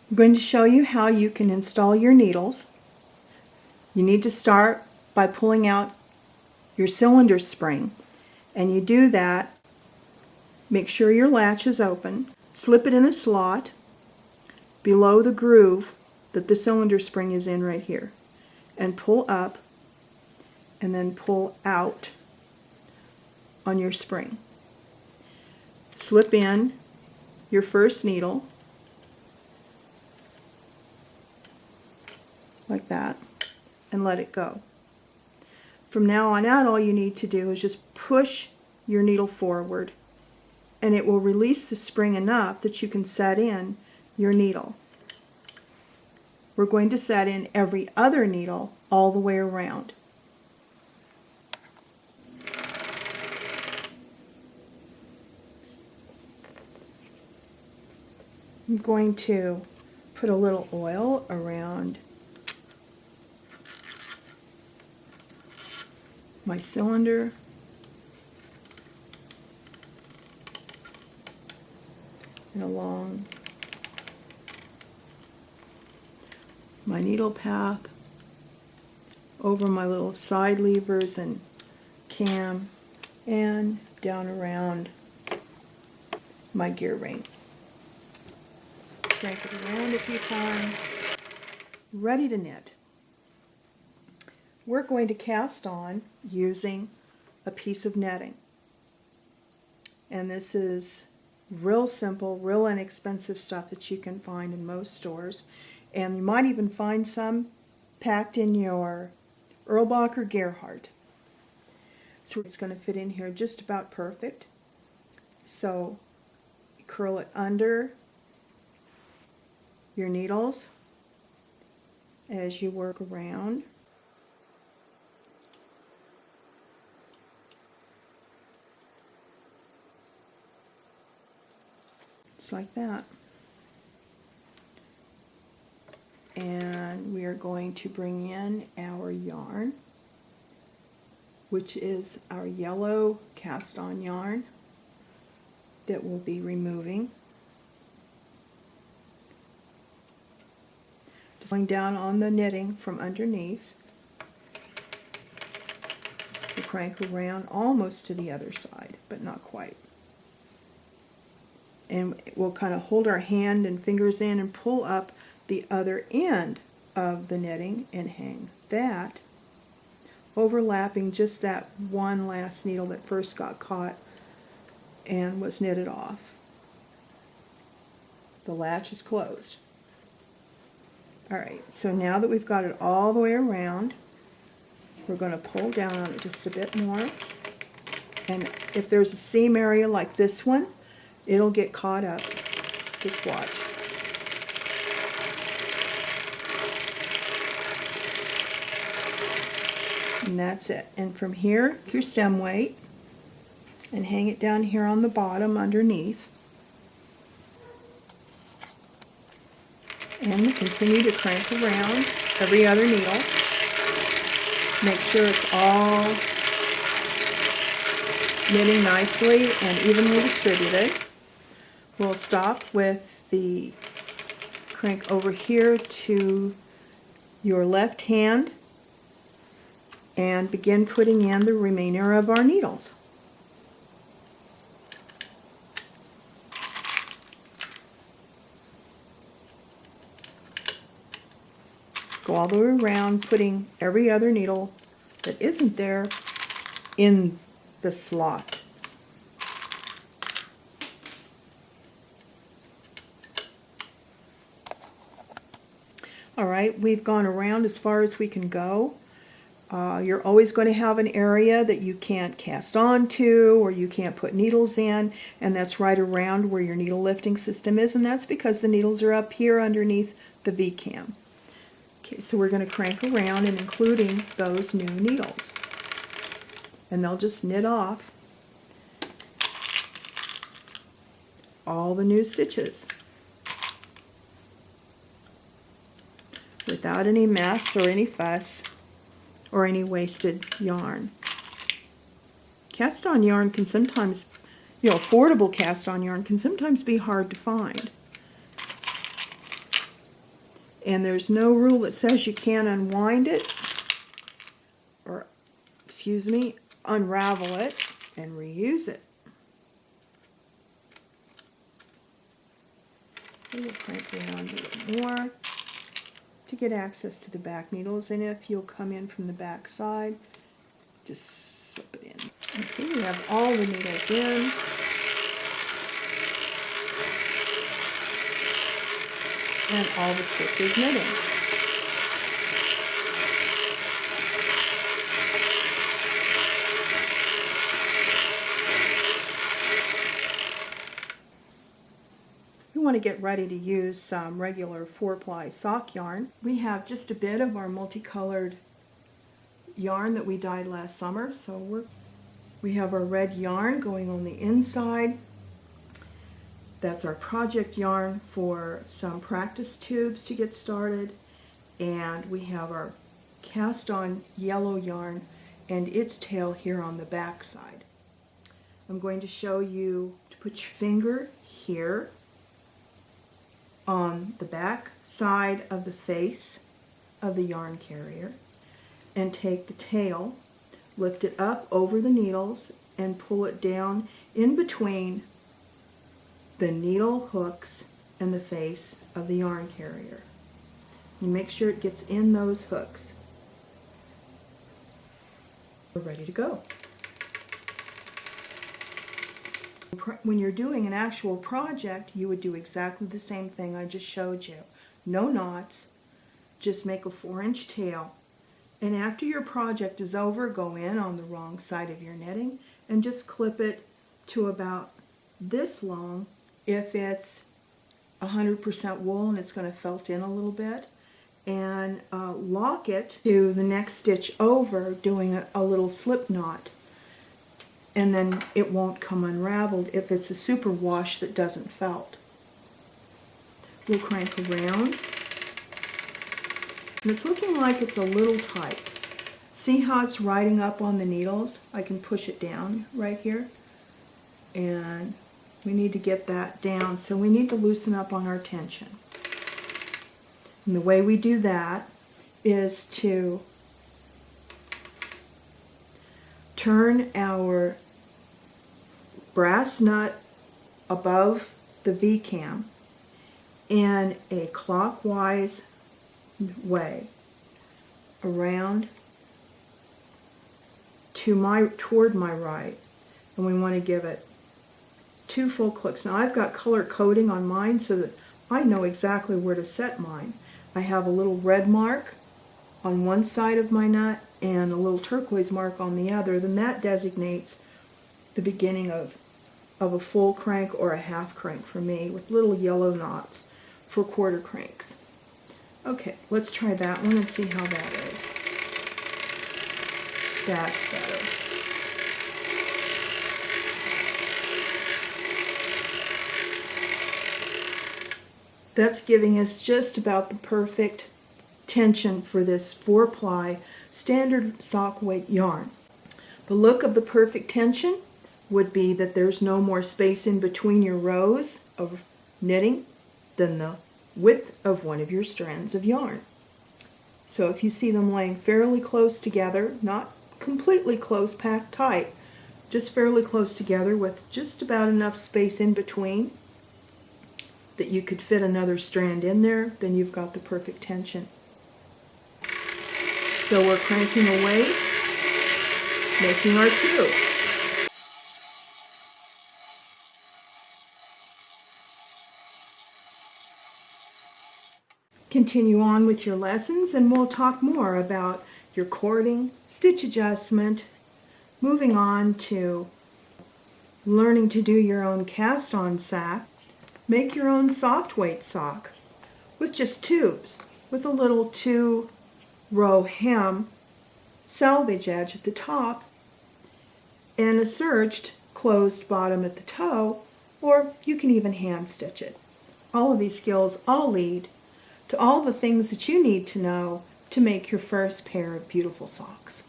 I'm going to show you how you can install your needles. You need to start by pulling out your cylinder spring, and you do that, make sure your latch is open, slip it in a slot below the groove that the cylinder spring is in right here, and pull up and then pull out on your spring. Slip in your first needle like that and let it go. From now on out, all you need to do is just push your needle forward, and it will release the spring enough that you can set in your needle. We're going to set in every other needle all the way around. I'm going to put a little oil around my cylinder and along my needle path over my little side levers and cam and down around my gear ring. Crank it around a few times. Ready to knit. We're going to cast on using a piece of netting. And this is real simple, real inexpensive stuff that you can find in most stores. And you might even find some packed in your Erlbacher Gerhardt. So it's going to fit in here just about perfect. So you curl it under your needles as you work around. Just like that. And we are going to bring in our yarn, which is our yellow cast on yarn that we'll be removing. Just going down on the knitting from underneath. We crank around almost to the other side, but not quite. And we'll kind of hold our hand and fingers in and pull up the other end of the knitting and hang that, overlapping just that one last needle that first got caught and was knitted off. The latch is closed. Alright, so now that we've got it all the way around, we're going to pull down on it just a bit more. And if there's a seam area like this one, it'll get caught up. Just watch. And that's it. And from here, your stem weight, and hang it down here on the bottom underneath. And continue to crank around every other needle. Make sure it's all knitting nicely and evenly distributed. We'll stop with the crank over here to your left hand and begin putting in the remainder of our needles. Go all the way around, putting every other needle that isn't there in the slot. Alright, we've gone around as far as we can go. You're always going to have an area that you can't cast onto or you can't put needles in, and that's right around where your needle lifting system is, and that's because the needles are up here underneath the V-cam. Okay, so we're going to crank around and including those new needles. And they'll just knit off all the new stitches without any mess or any fuss or any wasted yarn. Cast on yarn can sometimes, affordable cast on yarn can sometimes be hard to find. And there's no rule that says you can't unwind it, or, excuse me, unravel it and reuse it. We'll crank around a little more to get access to the back needles, and if you'll come in from the back side, just slip it in. Okay, we have all the needles in. And all the stitches knitting. We want to get ready to use some regular 4-ply sock yarn. We have just a bit of our multicolored yarn that we dyed last summer, so we have our red yarn going on the inside. That's our project yarn for some practice tubes to get started, and we have our cast on yellow yarn and its tail here on the back side. I'm going to show you to put your finger here on the back side of the face of the yarn carrier and take the tail, lift it up over the needles and pull it down in between the needle hooks and the face of the yarn carrier. You make sure it gets in those hooks. We're ready to go. When you're doing an actual project, you would do exactly the same thing I just showed you. No knots, just make a 4-inch tail, and after your project is over, go in on the wrong side of your knitting and just clip it to about this long. If it's 100% wool and it's going to felt in a little bit, and lock it to the next stitch over, doing a little slip knot, and then it won't come unraveled if it's a super wash that doesn't felt. We'll crank around, and it's looking like it's a little tight. See how it's riding up on the needles? I can push it down right here, and we need to get that down, so we need to loosen up on our tension. And the way we do that is to turn our brass nut above the V-cam in a clockwise way around toward my right, and we want to give it 2 full clicks. Now I've got color coding on mine so that I know exactly where to set mine. I have a little red mark on one side of my nut and a little turquoise mark on the other. Then that designates the beginning of a full crank or a half crank for me, with little yellow knots for quarter cranks. Okay, let's try that one and see how that is. That's better. That's giving us just about the perfect tension for this 4-ply standard sock weight yarn. The look of the perfect tension would be that there's no more space in between your rows of knitting than the width of one of your strands of yarn. So if you see them laying fairly close together, not completely close, packed tight, just fairly close together with just about enough space in between that you could fit another strand in there, then you've got the perfect tension. So we're cranking away, making our tube. Continue on with your lessons, and we'll talk more about your cording, stitch adjustment, moving on to learning to do your own cast-on sack. Make your own soft weight sock with just tubes, with a little 2-row hem selvage edge at the top and a serged closed bottom at the toe, or you can even hand stitch it. All of these skills all lead to all the things that you need to know to make your first pair of beautiful socks.